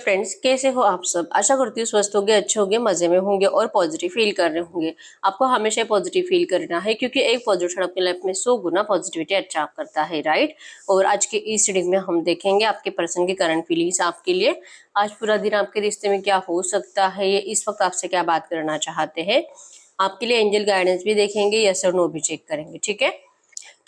Friends, कैसे हो आप सब। आशा करती हूँ स्वस्थ होंगे, अच्छे होंगे, मजे में होंगे और पॉजिटिव फील कर रहे होंगे। आपको हमेशा पॉजिटिव फील करना है क्योंकि एक पॉजिटिव अपनी लाइफ में 100 गुना पॉजिटिविटी अच्छा करता है, राइट। और आज के इस रीडिंग में हम देखेंगे आपके पर्सन की करंट फीलिंग्स आपके लिए। आज पूरा दिन आपके रिश्ते में क्या हो सकता है, ये इस वक्त आपसे क्या बात करना चाहते हैं। आपके लिए एंजल गाइडेंस भी देखेंगे, यस और नो भी चेक करेंगे, ठीक है।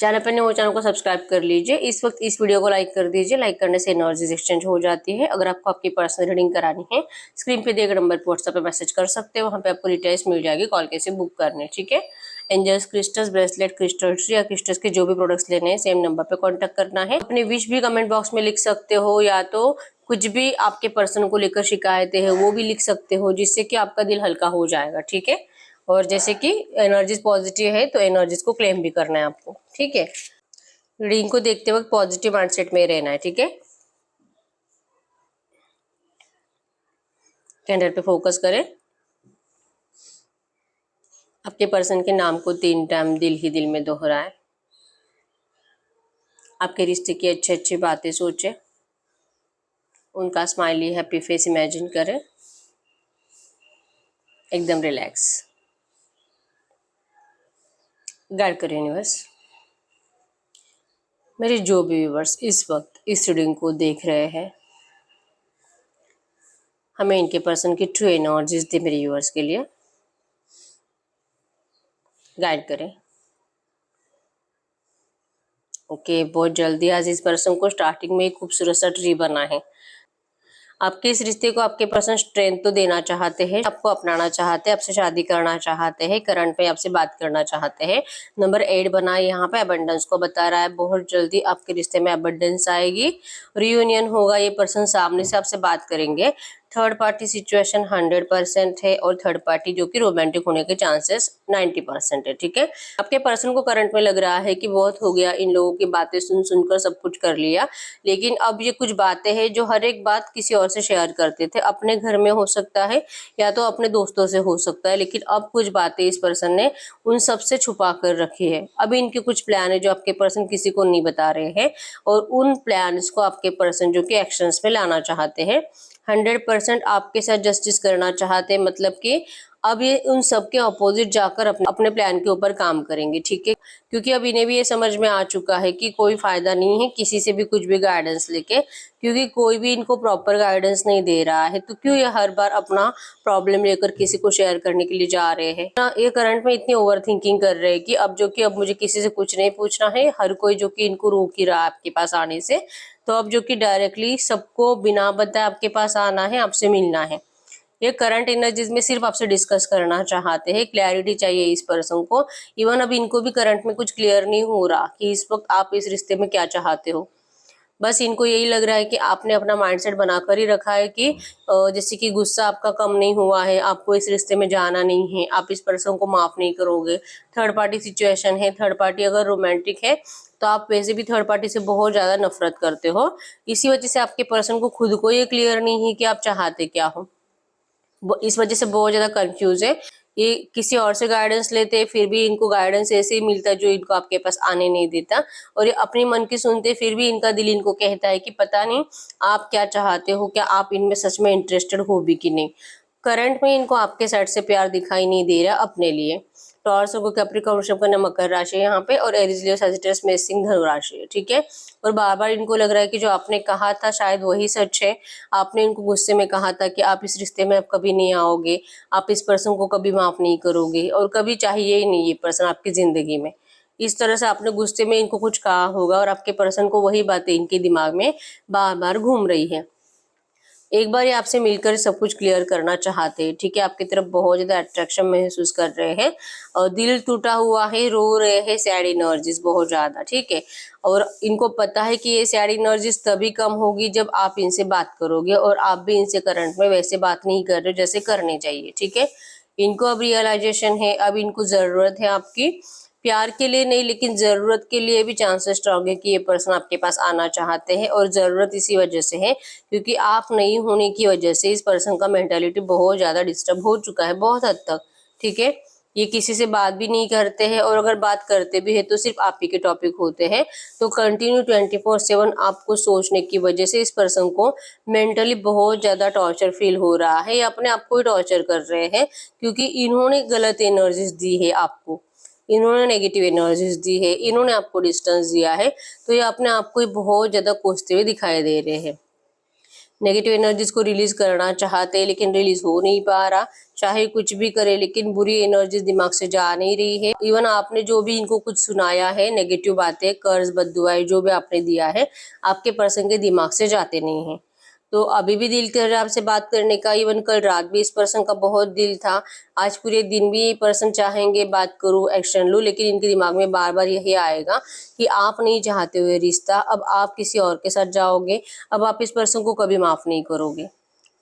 चैनल पर नहीं हो, चैनल को सब्सक्राइब कर लीजिए। इस वक्त इस वीडियो को लाइक कर दीजिए। लाइक करने से एनर्जीज एक्सचेंज हो जाती है। अगर आपको आपकी पर्सनल रीडिंग करानी है, स्क्रीन पे दिए गए नंबर पर व्हाट्सएप पे मैसेज कर सकते हो। वहाँ पे आपको डिटेल्स मिल जाएगी, कॉल कैसे बुक करने, ठीक है। एंजल्स क्रिस्टल्स, ब्रेसलेट, क्रिस्टल्स या क्रिस्टल्स के जो भी प्रोडक्ट्स लेने हैं, सेम नंबर पे कॉन्टेक्ट करना है। अपनी विश भी कमेंट बॉक्स में लिख सकते हो, या तो कुछ भी आपके पर्सन को लेकर शिकायतें हैं वो भी लिख सकते हो, जिससे कि आपका दिल हल्का हो जाएगा, ठीक है। और जैसे कि एनर्जीज पॉजिटिव है तो एनर्जीज को क्लेम भी करना है आपको, ठीक है। रीडिंग को देखते वक्त पॉजिटिव माइंडसेट में रहना है, ठीक है। कैंडल पे फोकस करें। आपके पर्सन के नाम को 3 टाइम दिल ही दिल में दोहराएं। आपके रिश्ते की अच्छी अच्छी बातें सोचें। उनका स्माइली हैप्पी फेस इमेजिन करें। एकदम रिलैक्स। गाइड करें यूनिवर्स। मेरे जो भी व्यूवर्स इस वक्त इस रीडिंग को देख रहे हैं, हमें इनके पर्सन की ट्रू एनर्जीज दे मेरे व्यूवर्स के लिए। गाइड करें। ओके, बहुत जल्दी आज इस पर्सन को स्टार्टिंग में एक खूबसूरत सा ट्री बना है। आपके इस रिश्ते को आपके पर्सन स्ट्रेंथ तो देना चाहते हैं, आपको अपनाना चाहते हैं, आपसे शादी करना चाहते हैं, करंट में आपसे बात करना चाहते हैं। नंबर 8 बना है यहाँ पे, अबंडेंस को बता रहा है। बहुत जल्दी आपके रिश्ते में अबंडेंस आएगी, रियूनियन होगा। ये पर्सन सामने से आपसे बात करेंगे। थर्ड पार्टी सिचुएशन 100% है और थर्ड पार्टी जो कि रोमांटिक होने के चांसेस 90% है, ठीक है। आपके पर्सन को करंट में लग रहा है कि बहुत हो गया, इन लोगों की बातें सुन सुनकर सब कुछ कर लिया, लेकिन अब ये कुछ बातें हैं जो हर एक बात किसी और से शेयर करते थे। अपने घर में हो सकता है या तो अपने दोस्तों से हो सकता है, लेकिन अब कुछ बातें इस पर्सन ने उन सब से छुपा कर रखी है। अब इनके कुछ प्लान है जो आपके पर्सन किसी को नहीं बता रहे हैं, और उन प्लान्स को आपके पर्सन जो कि एक्शंस में लाना चाहते हैं। 100% आपके साथ जस्टिस करना चाहते हैं, मतलब कि अब ये उन सब के अपोजिट जाकर अपने प्लान के ऊपर काम करेंगे, ठीक है। क्योंकि अब इन्हें भी ये समझ में आ चुका है कि कोई फायदा नहीं है किसी से भी कुछ भी गाइडेंस लेके, क्योंकि कोई भी इनको प्रॉपर गाइडेंस नहीं दे रहा है। तो क्यों ये हर बार अपना प्रॉब्लम लेकर किसी को शेयर करने के लिए जा रहे हैं ना। ये करंट में इतनी ओवर थिंकिंग कर रहे हैं कि अब मुझे किसी से कुछ नहीं पूछना है। हर कोई जो कि इनको रोक ही रहा है आपके पास आने से, तो अब जो कि डायरेक्टली सबको बिना बताए आपके पास आना है, आपसे मिलना है। ये करंट एनर्जीज में सिर्फ आपसे डिस्कस करना चाहते हैं। क्लैरिटी चाहिए इस पर्सन को। इवन अब इनको भी करंट में कुछ क्लियर नहीं हो रहा कि इस वक्त आप इस रिश्ते में क्या चाहते हो। बस इनको यही लग रहा है कि आपने अपना माइंडसेट बनाकर ही रखा है कि जैसे कि गुस्सा आपका कम नहीं हुआ है, आपको इस रिश्ते में जाना नहीं है, आप इस पर्सन को माफ नहीं करोगे। थर्ड पार्टी सिचुएशन है। थर्ड पार्टी अगर रोमांटिक है तो आप वैसे भी थर्ड पार्टी से बहुत ज्यादा नफरत करते हो। इसी वजह से आपके पर्सन को खुद को ये क्लियर नहीं है कि आप चाहते क्या हो। इस वजह से बहुत ज्यादा कंफ्यूज है। ये किसी और से गाइडेंस लेते हैं, फिर भी इनको गाइडेंस ऐसे ही मिलता है जो इनको आपके पास आने नहीं देता। और ये अपनी मन की सुनते, फिर भी इनका दिल इनको कहता है कि पता नहीं आप क्या चाहते हो, क्या आप इनमें सच में इंटरेस्टेड हो भी कि नहीं। करंट में इनको आपके साइड से प्यार दिखाई नहीं दे रहा अपने लिए। टॉरस को कैप्रिकॉर्न वृषभ कन्या मकर राशि है यहाँ पे, और एरीज लियो सजिटेरियस मेष सिंह धनु राशि है, ठीक है। और बार बार इनको लग रहा है कि जो आपने कहा था शायद वही सच है। आपने इनको गुस्से में कहा था कि आप इस रिश्ते में अब कभी नहीं आओगे, आप इस पर्सन को कभी माफ नहीं करोगे और कभी चाहिए ही नहीं ये पर्सन आपकी जिंदगी में। इस तरह से आपने गुस्से में इनको कुछ कहा होगा और आपके पर्सन को वही बातें इनके दिमाग में बार बार घूम रही है। एक बार ये आपसे मिलकर सब कुछ क्लियर करना चाहते हैं, ठीक है। आपकी तरफ बहुत ज्यादा अट्रैक्शन महसूस कर रहे हैं और दिल टूटा हुआ है, रो रहे हैं, सैड एनर्जीज बहुत ज्यादा, ठीक है। और इनको पता है कि ये सैड एनर्जीज तभी कम होगी जब आप इनसे बात करोगे, और आप भी इनसे करंट में वैसे बात नहीं कर रहे जैसे करनी चाहिए, ठीक है। इनको अब रियलाइजेशन है, अब इनको जरूरत है आपकी। प्यार के लिए नहीं, लेकिन जरूरत के लिए भी चांसेस स्ट्रॉन्ग है कि ये पर्सन आपके पास आना चाहते हैं। और जरूरत इसी वजह से है क्योंकि आप नहीं होने की वजह से इस पर्सन का मेंटालिटी बहुत ज्यादा डिस्टर्ब हो चुका है, बहुत हद तक, ठीक है। ये किसी से बात भी नहीं करते हैं, और अगर बात करते भी है तो सिर्फ आप ही के टॉपिक होते हैं। तो कंटिन्यू 24/7 आपको सोचने की वजह से इस पर्सन को मेंटली बहुत ज्यादा टॉर्चर फील हो रहा है, या अपने आप को ही टॉर्चर कर रहे हैं, क्योंकि इन्होंने गलत एनर्जीज दी है आपको, इन्होंने नेगेटिव एनर्जीज दी है, इन्होंने आपको डिस्टेंस दिया है, तो ये अपने आप को ही बहुत ज्यादा कोसते हुए दिखाई दे रहे हैं। नेगेटिव एनर्जीज को रिलीज करना चाहते हैं लेकिन रिलीज हो नहीं पा रहा, चाहे कुछ भी करे लेकिन बुरी एनर्जीज दिमाग से जा नहीं रही है। इवन आपने जो भी इनको कुछ सुनाया है, नेगेटिव बातें, कर्ज, बद्दुआएं जो भी आपने दिया है, आपके पर्सन के दिमाग से जाते नहीं है। तो अभी भी दिल कर रहा है आपसे बात करने का, इवन कल रात भी इस पर्सन का बहुत दिल था, आज पूरे दिन भी ये पर्सन चाहेंगे बात करूं, एक्शन लूं, लेकिन इनके दिमाग में बार बार यही आएगा कि आप नहीं चाहते हुए रिश्ता, अब आप किसी और के साथ जाओगे, अब आप इस पर्सन को कभी माफ नहीं करोगे।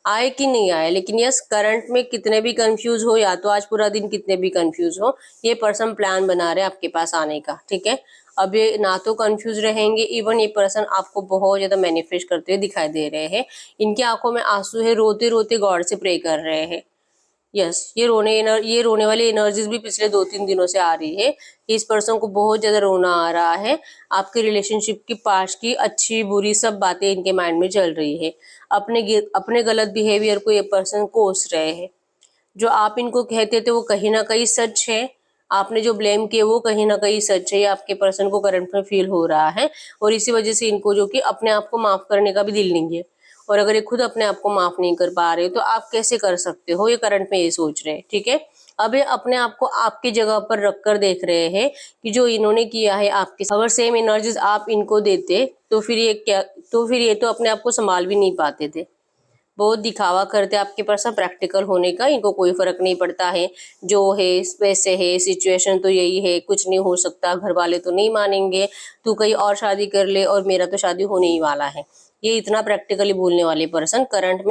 आए कि नहीं आए, लेकिन यस, करंट में कितने भी कंफ्यूज हो, या तो आज पूरा दिन कितने भी कंफ्यूज हो, ये पर्सन प्लान बना रहे हैं आपके पास आने का, ठीक है। अब ये ना तो कंफ्यूज रहेंगे, इवन ये पर्सन आपको बहुत ज्यादा मैनिफेस्ट करते हुए दिखाई दे रहे हैं। इनकी आंखों में आंसू है, रोते रोते गॉड से प्रे कर रहे हैं। यस, ये रोने वाली एनर्जीज भी पिछले 2-3 दिनों से आ रही है। इस पर्सन को बहुत ज्यादा रोना आ रहा है, आपके रिलेशनशिप की पास्ट की अच्छी बुरी सब बातें इनके माइंड में चल रही है। अपने गलत बिहेवियर को ये पर्सन कोस रहे हैं। जो आप इनको कहते थे वो कहीं ना कहीं सच है, आपने जो ब्लेम किए वो कहीं ना कहीं सच है, ये आपके पर्सन को करंट में फील हो रहा है, और इसी वजह से इनको जो कि अपने आप को माफ करने का भी दिल नहीं है। और अगर ये खुद अपने आप को माफ नहीं कर पा रहे तो आप कैसे कर सकते हो, ये करंट में ये सोच रहे हैं, ठीक है। अब ये अपने आप को आपकी जगह पर रख कर देख रहे हैं कि जो इन्होंने किया है आपके, अगर सेम एनर्जीज आप इनको देते तो फिर ये क्या, तो फिर ये तो अपने आप को संभाल भी नहीं पाते थे। बहुत दिखावा करते आपके पर्सन, प्रैक्टिकल होने का इनको कोई फर्क नहीं पड़ता है। जो है वैसे है, सिचुएशन तो यही है, कुछ नहीं हो सकता, घर वाले तो नहीं मानेंगे, तू कहीं और शादी कर ले और मेरा तो शादी होने ही वाला है। ये इतना प्रैक्टिकली बोलने वाले पर्सन करंट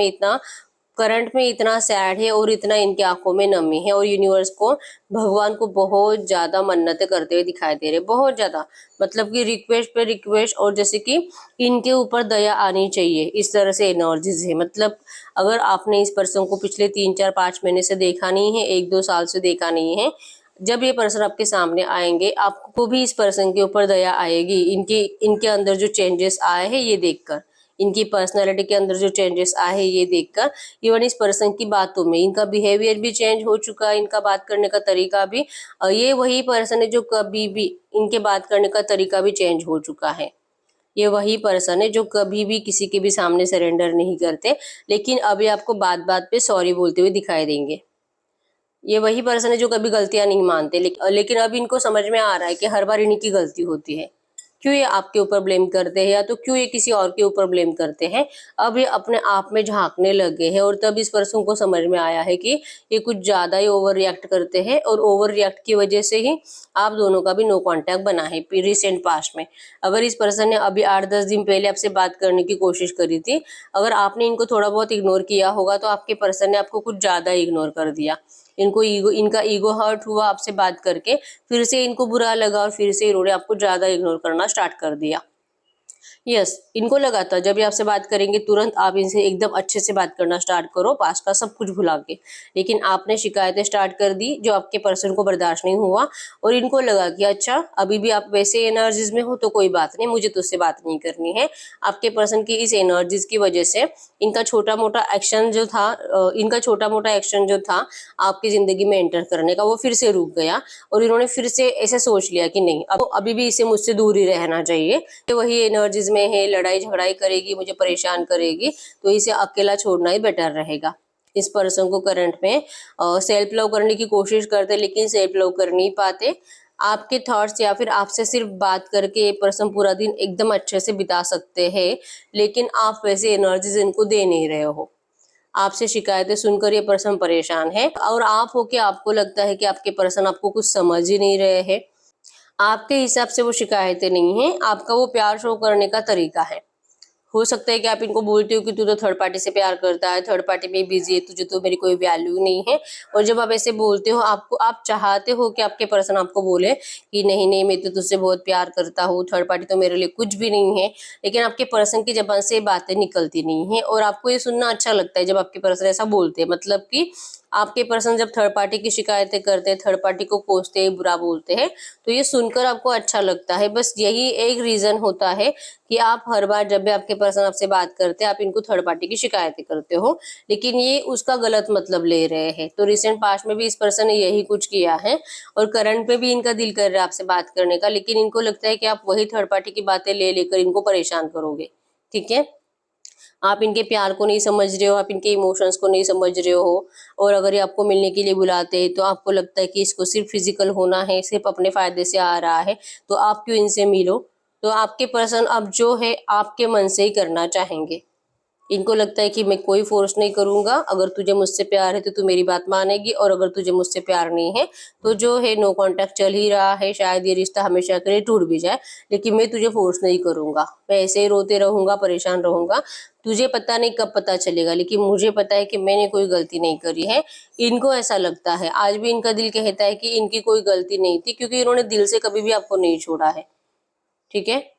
में इतना सैड है, और इतना इनकी आंखों में नमी है, और यूनिवर्स को, भगवान को बहुत ज्यादा मन्नतें करते हुए दिखाई दे रहे, बहुत ज्यादा, मतलब कि रिक्वेस्ट पे रिक्वेस्ट, और जैसे कि इनके ऊपर दया आनी चाहिए, इस तरह से एनर्जीज है। मतलब अगर आपने इस पर्सन को पिछले 3-4-5 महीने से देखा नहीं है, 1-2 साल से देखा नहीं है, जब ये पर्सन आपके सामने आएंगे आपको भी इस पर्सन के ऊपर दया आएगी, इनके इनके अंदर जो चेंजेस आए हैं ये देखकर, इनकी पर्सनैलिटी के अंदर जो चेंजेस आए हैं ये देखकर, इवन इस पर्सन की बातों में इनका बिहेवियर भी चेंज हो चुका है, इनका बात करने का तरीका भी, ये वही पर्सन है जो कभी भी, इनके बात करने का तरीका भी चेंज हो चुका है। ये वही पर्सन है जो कभी भी किसी के भी सामने सरेंडर नहीं करते, लेकिन अभी आपको बात बात पे सॉरी बोलते हुए दिखाई देंगे। ये वही पर्सन है जो कभी गलतियां नहीं मानते, लेकिन अब इनको समझ में आ रहा है कि हर बार इन्हीं की गलती होती है। क्यों ये आपके ऊपर ब्लेम करते हैं, या तो क्यों ये किसी और के ऊपर ब्लेम करते हैं। अब ये अपने आप में झांकने लगे हैं, और तब इस पर्सन को समझ में आया है कि ये कुछ ज्यादा ही ओवर रिएक्ट करते हैं, और ओवर रिएक्ट की वजह से ही आप दोनों का भी नो कांटेक्ट बना है रिसेंट पास्ट में। अगर इस पर्सन ने अभी 8-10 दिन पहले आपसे बात करने की कोशिश करी थी, अगर आपने इनको थोड़ा बहुत इग्नोर किया होगा, तो आपके पर्सन ने आपको कुछ ज्यादा इग्नोर कर दिया। इनका ईगो हर्ट हुआ आपसे बात करके, फिर से इनको बुरा लगा, और फिर से इन्होंने आपको ज्यादा इग्नोर करना स्टार्ट कर दिया। यस, इनको लगा था जब ये आपसे बात करेंगे तुरंत आप इनसे एकदम अच्छे से बात करना स्टार्ट करो, पास्ट का सब कुछ भुला के, लेकिन आपने शिकायतें स्टार्ट कर दी जो आपके पर्सन को बर्दाश्त नहीं हुआ, और इनको लगा कि अच्छा अभी भी आप वैसे एनर्जीज में हो तो कोई बात नहीं, मुझे तुझसे बात नहीं करनी है। आपके पर्सन की इस एनर्जीज की वजह से इनका छोटा मोटा एक्शन जो था आपकी जिंदगी में एंटर करने का, वो फिर से रुक गया, और इन्होंने फिर से ऐसे सोच लिया कि नहीं, अब अभी भी इसे मुझसे दूर ही रहना चाहिए, तो वही एनर्जीज में है, लड़ाई झगड़ाई करेगी, मुझे परेशान करेगी, तो इसे अकेला छोड़ना ही बेटर रहेगा। इस पर्सन को करंट में सेल्फ लव करने की कोशिश करते, लेकिन सेल्फ लव कर नहीं पाते। आपके थॉट्स या फिर आपसे सिर्फ बात करके ये पर्सन पूरा दिन एकदम अच्छे से बिता सकते हैं, लेकिन आप वैसे एनर्जीज इनको दे नहीं रहे हो। आपसे शिकायतें सुनकर ये पर्सन परेशान है, और आप हो के आपको लगता है कि आपके पर्सन आपको कुछ समझ ही नहीं रहे हैं। आपके हिसाब से वो शिकायतें नहीं है, आपका वो प्यार शो करने का तरीका है। हो सकता है कि आप इनको बोलते हो कि तू तो थर्ड पार्टी से प्यार करता है, थर्ड पार्टी में बिजी है, तुझे तो मेरी कोई वैल्यू नहीं है, और जब आप ऐसे बोलते हो, आप चाहते हो कि आपके पर्सन आपको बोले कि नहीं नहीं, मैं तो तुझसे बहुत प्यार करता हूँ, थर्ड पार्टी तो मेरे लिए कुछ भी नहीं है, लेकिन आपके पर्सन की जबान से बातें निकलती नहीं है, और आपको ये सुनना अच्छा लगता है जब आपके पर्सन ऐसा बोलते हैं, मतलब कि आपके पर्सन जब थर्ड पार्टी की शिकायतें करते हैं, थर्ड पार्टी को कोसते हैं, बुरा बोलते हैं, तो ये सुनकर आपको अच्छा लगता है। बस यही एक रीजन होता है कि आप हर बार जब भी आपके पर्सन आपसे बात करते हैं, आप इनको थर्ड पार्टी की शिकायतें करते हो, लेकिन ये उसका गलत मतलब ले रहे हैं। तो रिसेंट पास्ट में भी इस पर्सन ने यही कुछ किया है और करंट पे भी इनका दिल कर रहा है आपसे बात करने का, लेकिन इनको लगता है कि आप वही थर्ड पार्टी की बातें ले लेकर इनको परेशान करोगे। ठीक है, आप इनके प्यार को नहीं समझ रहे हो, आप इनके इमोशंस को नहीं समझ रहे हो, और अगर ये आपको मिलने के लिए बुलाते हैं तो आपको लगता है कि इसको सिर्फ फिजिकल होना है, सिर्फ अपने फायदे से आ रहा है, तो आप क्यों इनसे मिलो। तो आपके पर्सन अब जो है आपके मन से ही करना चाहेंगे। इनको लगता है कि मैं कोई फोर्स नहीं करूंगा, अगर तुझे मुझसे प्यार है तो तू मेरी बात मानेगी, और अगर तुझे मुझसे प्यार नहीं है तो जो है नो कांटेक्ट चल ही रहा है, शायद ये रिश्ता हमेशा के लिए टूट भी जाए, लेकिन मैं तुझे फोर्स नहीं करूंगा। मैं ऐसे ही रोते रहूंगा, परेशान रहूंगा, तुझे पता नहीं कब पता चलेगा, लेकिन मुझे पता है कि मैंने कोई गलती नहीं करी है। इनको ऐसा लगता है, आज भी इनका दिल कहता है कि इनकी कोई गलती नहीं थी, क्योंकि इन्होंने दिल से कभी भी आपको नहीं छोड़ा है। ठीक है,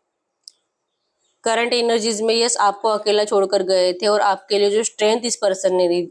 करंट एनर्जीज में यस आपको अकेला छोड़कर गए थे, और आपके लिए जो स्ट्रेंथ इस पर्सन ने दी,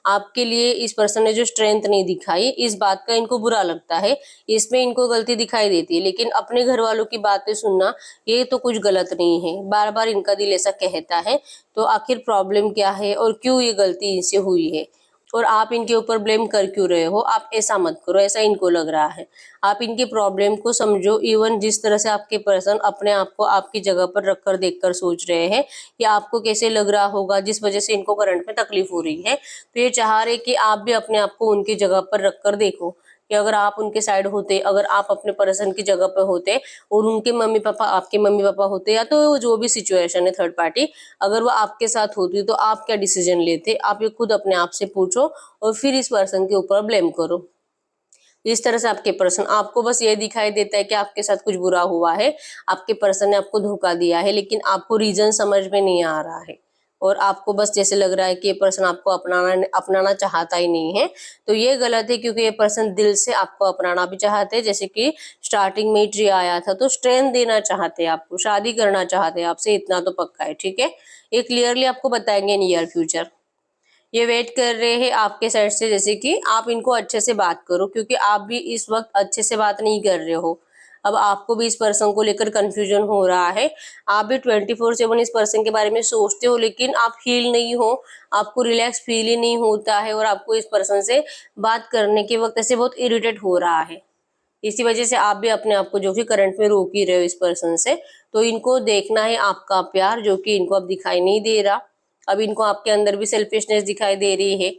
आपके लिए इस पर्सन ने जो स्ट्रेंथ नहीं दिखाई, इस बात का इनको बुरा लगता है। इसमें इनको गलती दिखाई देती है, लेकिन अपने घर वालों की बातें सुनना ये तो कुछ गलत नहीं है। बार बार इनका दिल ऐसा कहता है, तो आखिर प्रॉब्लम क्या है और क्यों ये गलती इनसे हुई है, और आप इनके ऊपर ब्लेम कर क्यों रहे हो। आप ऐसा मत करो, ऐसा इनको लग रहा है। आप इनके प्रॉब्लम को समझो। इवन जिस तरह से आपके पर्सन अपने आप को आपकी जगह पर रखकर देखकर सोच रहे हैं कि आपको कैसे लग रहा होगा, जिस वजह से इनको करंट में तकलीफ हो रही है, तो ये चाह रहे कि आप भी अपने आप को उनकी जगह पर रखकर देखो कि अगर आप उनके साइड होते, अगर आप अपने पर्सन की जगह पर होते और उनके मम्मी पापा आपके मम्मी पापा होते, या तो जो भी सिचुएशन है थर्ड पार्टी अगर वो आपके साथ होती, तो आप क्या डिसीजन लेते। आप ये खुद अपने आप से पूछो और फिर इस पर्सन के ऊपर ब्लेम करो। इस तरह से आपके पर्सन, आपको बस ये दिखाई देता है कि आपके साथ कुछ बुरा हुआ है, आपके पर्सन ने आपको धोखा दिया है, लेकिन आपको रीजन समझ में नहीं आ रहा है, और आपको बस जैसे लग रहा है कि ये पर्सन आपको अपनाना चाहता ही नहीं है। तो ये गलत है, क्योंकि ये पर्सन दिल से आपको अपनाना भी चाहते हैं। जैसे कि स्टार्टिंग में ट्री आया था, तो स्ट्रेंथ देना चाहते हैं, आपको शादी करना चाहते हैं आपसे, इतना तो पक्का है। ठीक है, ये क्लियरली आपको बताएंगे नियर फ्यूचर। ये वेट कर रहे हैं आपके साइड से, जैसे कि आप इनको अच्छे से बात करो, क्योंकि आप भी इस वक्त अच्छे से बात नहीं कर रहे हो। अब आपको भी इस पर्सन को लेकर कंफ्यूजन हो रहा है। आप भी 24/7 इस पर्सन के बारे में सोचते हो, लेकिन आप हील नहीं हो, आपको रिलैक्स फील ही नहीं होता है, और आपको इस पर्सन से बात करने के वक्त ऐसे बहुत इरिटेट हो रहा है। इसी वजह से आप भी अपने आप को जो कि करंट में रोक ही रहे हो इस पर्सन से। तो इनको देखना है आपका प्यार, जो कि इनको अब दिखाई नहीं दे रहा। अब इनको आपके अंदर भी सेल्फिशनेस दिखाई दे रही है,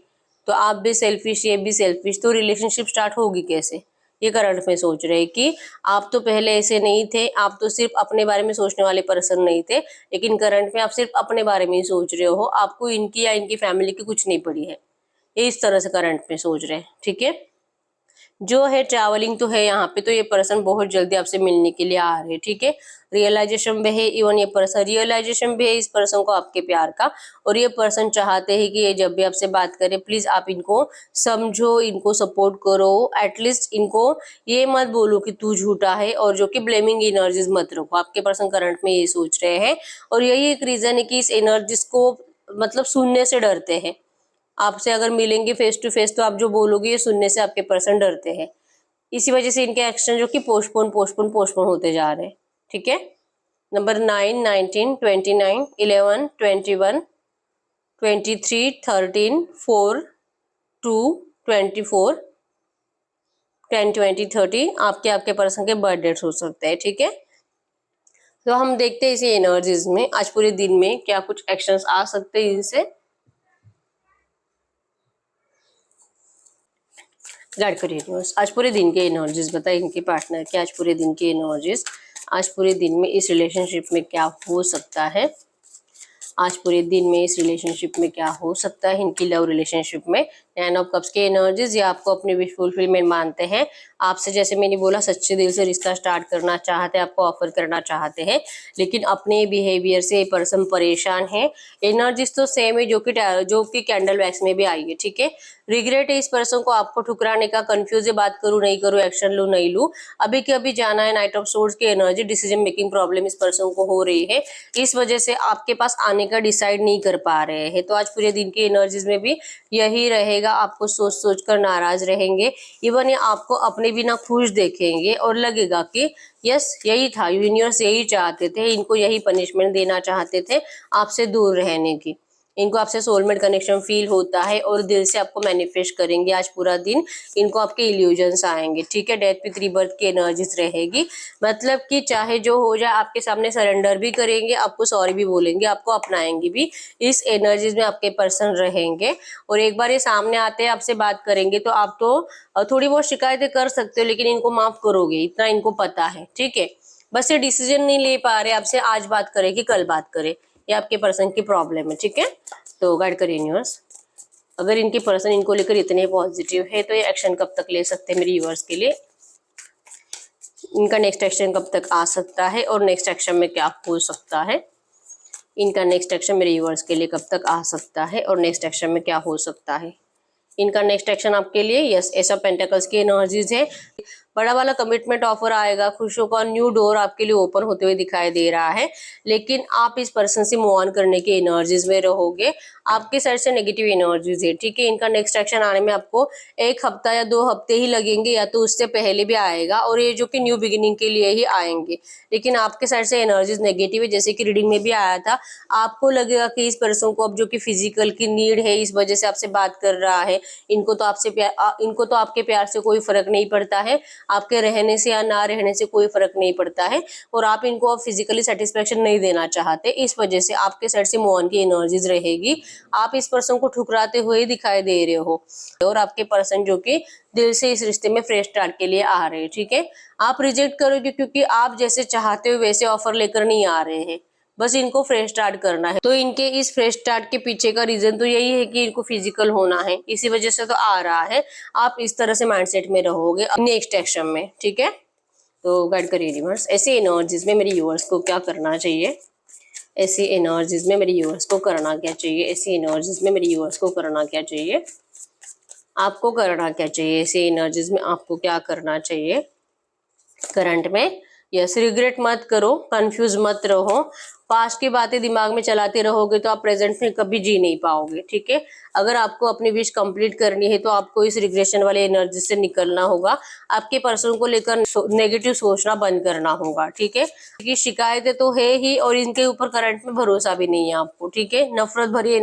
तो आप भी सेल्फिश, ये भी सेल्फिश, तो रिलेशनशिप स्टार्ट होगी कैसे। ये करंट में सोच रहे हैं कि आप तो पहले ऐसे नहीं थे, आप तो सिर्फ अपने बारे में सोचने वाले पर्सन नहीं थे, लेकिन करंट में आप सिर्फ अपने बारे में ही सोच रहे हो, आपको इनकी या इनकी फैमिली की कुछ नहीं पड़ी है। ये इस तरह से करंट में सोच रहे हैं। ठीक है, जो है ट्रैवलिंग तो है यहाँ पे, तो ये पर्सन बहुत जल्दी आपसे मिलने के लिए आ रहे हैं। ठीक है, रियलाइजेशन भी है, इवन ये पर्सन रियलाइजेशन भी है इस पर्सन को आपके प्यार का, और ये पर्सन चाहते हैं कि ये जब भी आपसे बात करे प्लीज आप इनको समझो, इनको सपोर्ट करो। एटलीस्ट इनको ये मत बोलो कि तू झूठा है, और जो कि ब्लेमिंग एनर्जीज मत रखो। आपके पर्सन करंट में ये सोच रहे हैं, और यही एक रीजन है कि इस एनर्जीज को मतलब सुनने से डरते हैं। आपसे अगर मिलेंगे फेस टू फेस, तो आप जो बोलोगे ये सुनने से आपके पर्सन डरते हैं। इसी वजह से इनके एक्शन जो कि पोस्टपोन पोस्टपोन पोस्टपोन होते जा रहे हैं। ठीक है, नंबर 9, 19, 29, 11, 21, 23, 13, 4, 2, 24, 10, 20, 30 आपके पर्सन के बर्थ डेट्स हो सकते हैं। ठीक है, तो हम देखते हैं इसी एनर्जीज में आज पूरे दिन में क्या कुछ एक्शंस आ सकते हैं इनसे। गाइड करिए यूनिवर्स, आज पूरे दिन के एनर्जीज बताए इनके पार्टनर के, आज पूरे दिन के एनर्जीज, आज पूरे दिन में इस रिलेशनशिप में क्या हो सकता है, आज पूरे दिन में इस रिलेशनशिप में क्या हो सकता है, इनकी लव रिलेशनशिप में। 9 ऑफ कप्स के एनर्जीज, ये आपको अपनी विश फुलफिलमेंट मानते हैं, आपसे जैसे मैंने बोला सच्चे दिल से रिश्ता स्टार्ट करना चाहते हैं, आपको ऑफर करना चाहते हैं, लेकिन अपने बिहेवियर से ये पर्सन परेशान है। एनर्जीज तो सेम है जो कि कैंडल वैक्स में भी आई है। ठीक है, रिग्रेट है इस पर्सन को आपको ठुकराने का, कंफ्यूज है बात करूं नहीं करूं, एक्शन लूं नहीं लूं, अभी के अभी जाना है। नाइट ऑफ सोर्ड्स की एनर्जी, डिसीजन मेकिंग प्रॉब्लम इस पर्सन को हो रही है, इस वजह से आपके पास आने का डिसाइड नहीं कर पा रहे हैं। तो आज पूरे दिन की एनर्जीज में भी यही रहेगा। आएगा, आपको सोच सोच कर नाराज रहेंगे, इवन ये आपको अपने बिना खुश देखेंगे और लगेगा कि यस यही था, यूनिवर्स यही चाहते थे, इनको यही पनिशमेंट देना चाहते थे आपसे दूर रहने की। इनको आपसे सोलमेट कनेक्शन फील होता है और दिल से आपको मैनिफेस्ट करेंगे आज पूरा दिन। इनको आपके इल्यूजन्स आएंगे, ठीक है। डेथ विथ रीबर्थ की एनर्जीज रहेगी, मतलब कि चाहे जो हो जाए आपके सामने सरेंडर भी करेंगे, आपको सॉरी भी बोलेंगे, आपको अपनाएंगे भी। इस एनर्जीज में आपके पर्सन रहेंगे और एक बार ये सामने आते हैं आपसे बात करेंगे तो आप तो थोड़ी बहुत शिकायतें कर सकते हो, लेकिन इनको माफ करोगे, इतना इनको पता है, ठीक है। बस ये डिसीजन नहीं ले पा रहे आपसे, आज बात करें कि कल बात करें, ये आपके पर्सन की प्रॉब्लम है, ठीक है। तो गाइड करिए यूनिवर्स, अगर इनके पर्सन इनको लेकर इतने पॉजिटिव है तो ये एक्शन कब तक ले सकते हैं मेरे यूनिवर्स के लिए, इनका नेक्स्ट एक्शन कब तक आ सकता है और नेक्स्ट एक्शन में क्या हो सकता है, इनका नेक्स्ट एक्शन मेरे यूनिवर्स के लिए कब तक आ सकता है और नेक्स्ट एक्शन में क्या हो सकता है। इनका नेक्स्ट एक्शन आपके लिए यस एस ऑफ पेंटिकल्स की एनर्जीज है, बड़ा वाला कमिटमेंट ऑफर आएगा, खुशियों का न्यू डोर आपके लिए ओपन होते हुए दिखाई दे रहा है, लेकिन आप इस पर्सन से मूव ऑन करने की एनर्जीज में रहोगे, आपके साइड से नेगेटिव एनर्जीज है, ठीक है। इनका नेक्स्ट एक्शन आने में आपको 1 हफ्ता या 2 हफ्ते ही लगेंगे, या तो उससे पहले भी आएगा, और ये जो कि न्यू बिगिनिंग के लिए ही आएंगे, लेकिन आपके साइड से एनर्जीज नेगेटिव है। जैसे कि रीडिंग में भी आया था, आपको लगेगा कि इस पर्सन को अब जो कि फिजिकल की नीड है, इस वजह से आपसे बात कर रहा है, इनको तो आपसे इनको तो आपके प्यार से कोई फर्क नहीं पड़ता है, आपके रहने से या ना रहने से कोई फर्क नहीं पड़ता है, और आप इनको अब फिजिकली सेटिस्फेक्शन नहीं देना चाहते, इस वजह से आपके साइड से मूव ऑन की एनर्जीज रहेगी। आप इस पर्सन को ठुकराते हुए दिखाई दे रहे हो, और आपके पर्सन जो कि दिल से इस रिश्ते में फ्रेश स्टार्ट के लिए आ रहे हैं, ठीक है। आप रिजेक्ट करोगे क्योंकि आप जैसे चाहते हो वैसे ऑफर लेकर नहीं आ रहे हैं, बस इनको फ्रेश स्टार्ट करना है। तो इनके इस फ्रेश स्टार्ट के पीछे का रीजन तो यही है कि इनको फिजिकल होना है, इसी वजह से तो आ रहा है। आप इस तरह से माइंडसेट में रहोगे नेक्स्ट एक्शन में, ठीक है। तो गाइड करिए यूनिवर्स, ऐसी एनर्जीज में मेरे यूवर्स को क्या करना चाहिए, ऐसी एनर्जीज में मेरे यूवर्स को करना क्या चाहिए, ऐसी एनर्जीज में मेरे यूवर्स को करना क्या चाहिए, आपको करना क्या चाहिए, ऐसी एनर्जीज में आपको क्या करना चाहिए करंट में। यस, रिग्रेट मत करो, कंफ्यूज मत रहो, पास्ट की बातें दिमाग में चलाते रहोगे तो आप प्रेजेंट में कभी जी नहीं पाओगे, ठीक है। अगर आपको अपनी विश कंप्लीट करनी है तो आपको इस रिग्रेशन वाले एनर्जी से निकलना होगा, आपके पर्सन को लेकर नेगेटिव सोचना बंद करना होगा, ठीक है। क्योंकि शिकायतें तो है ही और इनके ऊपर करंट में भरोसा भी नहीं है आपको, ठीक है। नफरत भरी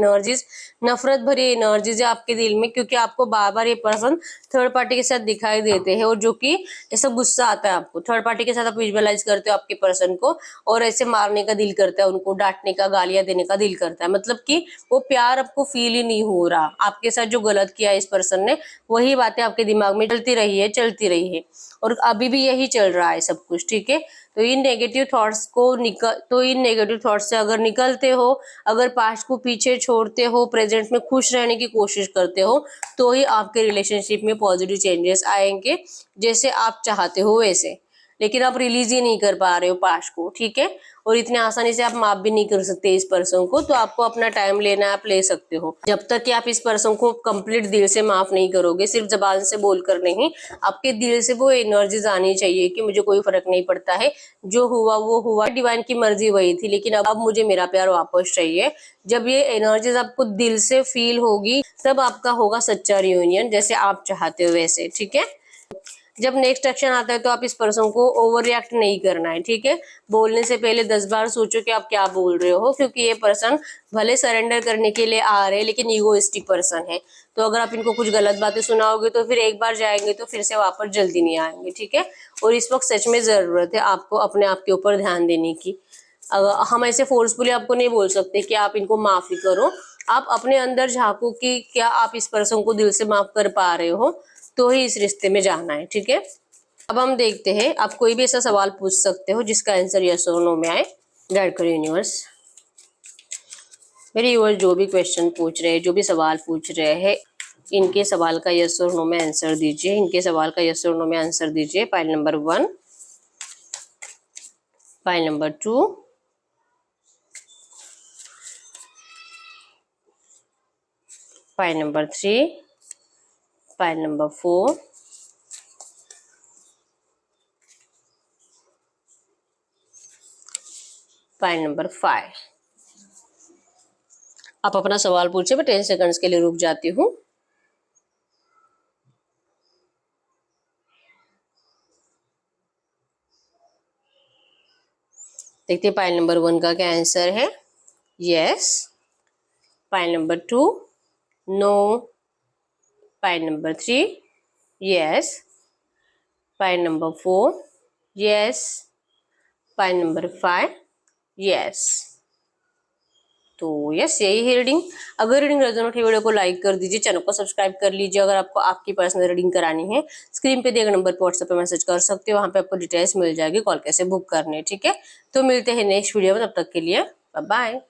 एनर्जीज है आपके दिल में, क्योंकि आपको बार बार ये पर्सन थर्ड पार्टी के साथ दिखाई देते हैं, और जो कि ऐसा गुस्सा आता है आपको, थर्ड पार्टी के साथ आप विजुअलाइज करते हो आपके पर्सन को, और ऐसे मारने का दिल करता है, उनको डांटने का, गालियां देने का दिल करता है, मतलब कि वो प्यार आपको फील ही नहीं हो रहा। आपके साथ जो गलत किया इस पर्सन ने, वही बातें आपके दिमाग में चलती रही है और अभी भी यही चल रहा है सब कुछ, ठीक है। तो इन नेगेटिव थॉट्स से अगर निकलते हो, अगर पास्ट को पीछे छोड़ते हो, प्रेजेंट में खुश रहने की कोशिश करते हो, तो ही आपके रिलेशनशिप में पॉजिटिव चेंजेस आएंगे, जैसे आप चाहते हो वैसे। लेकिन आप रिलीज ही नहीं कर पा रहे हो पास्ट को, ठीक है। और इतने आसानी से आप माफ भी नहीं कर सकते इस पर्सन को, तो आपको अपना टाइम लेना है, आप ले सकते हो। जब तक कि आप इस पर्सन को कंप्लीट दिल से माफ नहीं करोगे, सिर्फ जबान से बोलकर नहीं, आपके दिल से वो एनर्जीज आनी चाहिए कि मुझे कोई फर्क नहीं पड़ता है, जो हुआ वो हुआ, डिवाइन की मर्जी वही थी, लेकिन अब मुझे मेरा प्यार वापस चाहिए। जब ये एनर्जीज आपको दिल से फील होगी, तब आपका होगा सच्चा रियूनियन, जैसे आप चाहते हो वैसे, ठीक है। जब नेक्स्ट एक्शन आता है तो आप इस पर्सन को ओवर रिएक्ट नहीं करना है, ठीक है। बोलने से पहले 10 बार सोचो कि आप क्या बोल रहे हो, क्योंकि ये पर्सन भले सरेंडर करने के लिए आ रहे हैं, लेकिन ईगोइस्टिक पर्सन है। तो अगर आप इनको कुछ गलत बातें सुनाओगे तो फिर एक बार जाएंगे तो फिर से वापस जल्दी नहीं आएंगे, ठीक है। और इस वक्त सच में जरूरत है आपको अपने आप के ऊपर ध्यान देने की। हम ऐसे फोर्सफुली आपको नहीं बोल सकते कि आप इनको माफी करो, आप अपने अंदर झांको कि क्या आप इस पर्सन को दिल से माफ कर पा रहे हो, तो ही इस रिश्ते में जाना है, ठीक है। अब हम देखते हैं, आप कोई भी ऐसा सवाल पूछ सकते हो जिसका आंसर यस और नो में आए। गाइड करो यूनिवर्स, मेरे यूनिवर्स जो भी क्वेश्चन पूछ रहे हैं, जो भी सवाल पूछ रहे हैं, इनके सवाल का यस और नो में आंसर दीजिए, इनके सवाल का यस और नो में आंसर दीजिए। Pile number 1, pile number 2, pile number 3, pile number 4, pile number 5। आप अपना सवाल पूछे, मैं 10 सेकंड्स के लिए रुक जाती हूँ। देखते हैं पाइल नंबर 1 का क्या आंसर है। Yes. Pile number 2 no. Pile number 3 yes. Pile number 4 yes. Pile number 5 yes. तो यस, यही है रीडिंग। अगर रीडिंग रेजोनेट है वीडियो को लाइक कर दीजिए, चैनल को सब्सक्राइब कर लीजिए। अगर आपको आपकी पर्सनल रीडिंग करानी है, स्क्रीन पे दिए गए नंबर पर व्हाट्सएप पे मैसेज कर सकते हो, वहां पे आपको डिटेल्स मिल जाएगी कॉल कैसे बुक करने। ठीक है, तो मिलते हैं नेक्स्ट वीडियो में, तब तक के लिए बाय बाय।